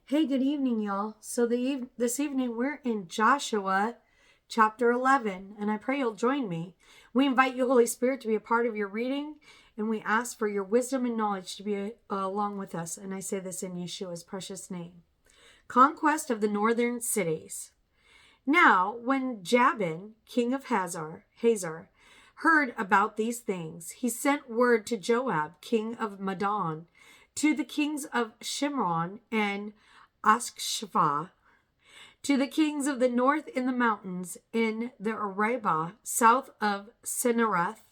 Hey, good evening, y'all. This evening we're in Joshua chapter 11, and I pray you'll join me. We invite you, Holy Spirit, to be a part of your reading, and we ask for your wisdom and knowledge to be along with us. And I say this in Yeshua's precious name. Conquest of the northern cities. Now, when Jabin, king of Hazar, heard about these things, he sent word to Joab, king of Madon, to the kings of Shimron and Akshapha, to the kings of the north in the mountains, in the Arabah, south of Cinnereth,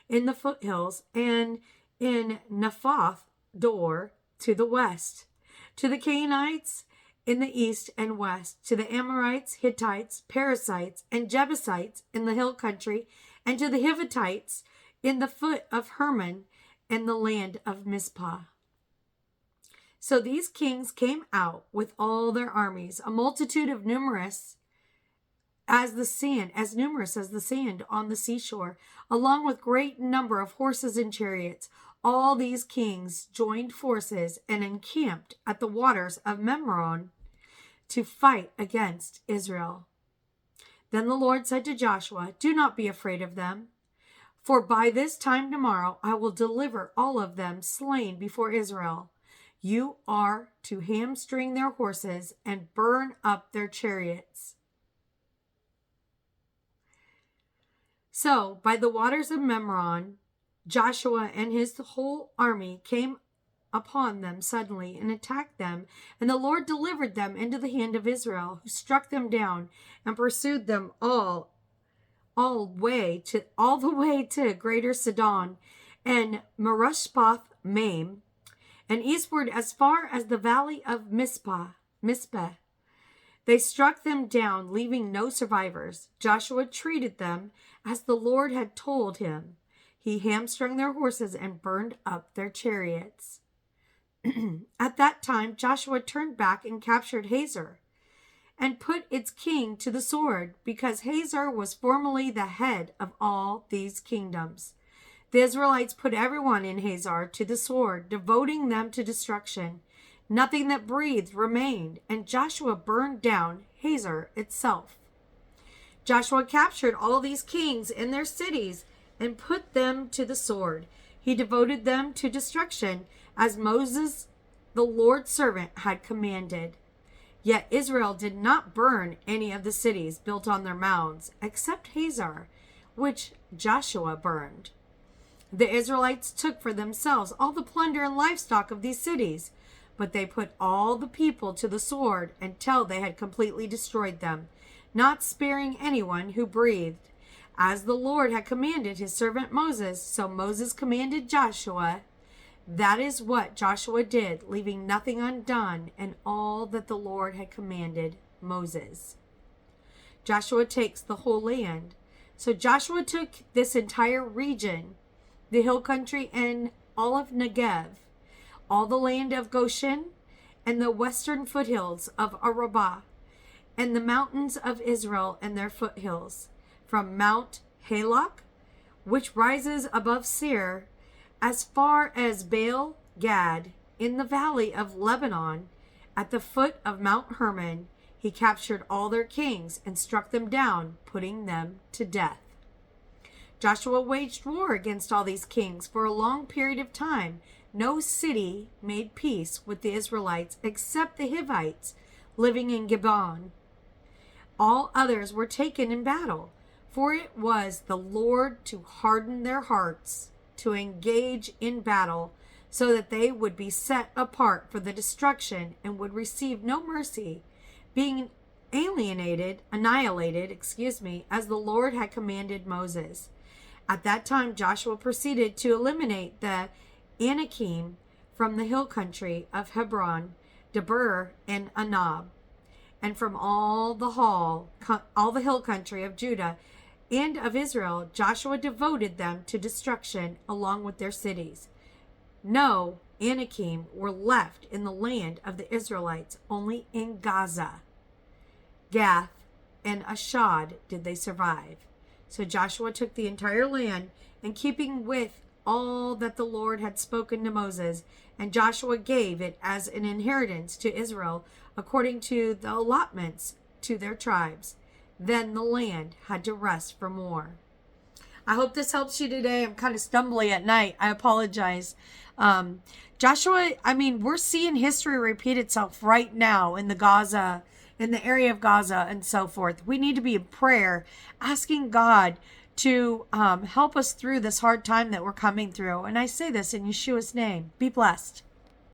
in the foothills, and in Naphoth Dor to the west, to the Canaanites in the east and west, to the Amorites, Hittites, Perizzites, and Jebusites in the hill country, and to the Hivitites in the foot of Hermon and the land of Mizpah. So these kings came out with all their armies, a multitude of numerous as the sand on the seashore, along with great number of horses and chariots. All these kings joined forces and encamped at the waters of Memron to fight against Israel. Then the Lord said to Joshua, "Do not be afraid of them, for by this time tomorrow I will deliver all of them slain before Israel. You are to hamstring their horses and burn up their chariots." So, by the waters of Memron, Joshua and his whole army came upon them suddenly and attacked them, and the Lord delivered them into the hand of Israel, who struck them down and pursued them all the way to Greater Sidon and Marushpoth Maim, and eastward as far as the valley of Mizpeh. They struck them down, leaving no survivors. Joshua treated them as the Lord had told him. He hamstrung their horses and burned up their chariots. At that time, Joshua turned back and captured Hazor and put its king to the sword, because Hazor was formerly the head of all these kingdoms. The Israelites put everyone in Hazor to the sword, devoting them to destruction. Nothing that breathed remained, and Joshua burned down Hazor itself. Joshua captured all these kings in their cities and put them to the sword. He devoted them to destruction, as Moses, the Lord's servant, had commanded. Yet Israel did not burn any of the cities built on their mounds, except Hazor, which Joshua burned. The Israelites took for themselves all the plunder and livestock of these cities, but they put all the people to the sword until they had completely destroyed them, not sparing anyone who breathed. As the Lord had commanded his servant Moses, so Moses commanded Joshua. That is what Joshua did, leaving nothing undone in all that the Lord had commanded Moses. Joshua takes the whole land. So Joshua took this entire region, the hill country and all of Negev, all the land of Goshen, and the western foothills of Arabah, and the mountains of Israel and their foothills, from Mount Halak, which rises above Seir, as far as Baal Gad, in the valley of Lebanon, at the foot of Mount Hermon. He captured all their kings and struck them down, putting them to death. Joshua waged war against all these kings for a long period of time. No city made peace with the Israelites except the Hivites living in Gibeon. All others were taken in battle, for it was the Lord to harden their hearts to engage in battle, so that they would be set apart for the destruction and would receive no mercy, being annihilated, as the Lord had commanded Moses. At that time, Joshua proceeded to eliminate the Anakim from the hill country of Hebron, Debir, and Anab, and from all the hill country of Judah and of Israel. Joshua devoted them to destruction along with their cities. No Anakim were left in the land of the Israelites. Only in Gaza, Gath, and Ashdod did they survive. So Joshua took the entire land, and keeping with all that the Lord had spoken to Moses, and Joshua gave it as an inheritance to Israel according to the allotments to their tribes. Then the land had to rest from war. I hope this helps you today. I'm kind of stumbly at night. I apologize. Joshua, we're seeing history repeat itself right now in the area of Gaza and so forth. We need to be in prayer, asking God to help us through this hard time that we're coming through. And I say this in Yeshua's name. Be blessed.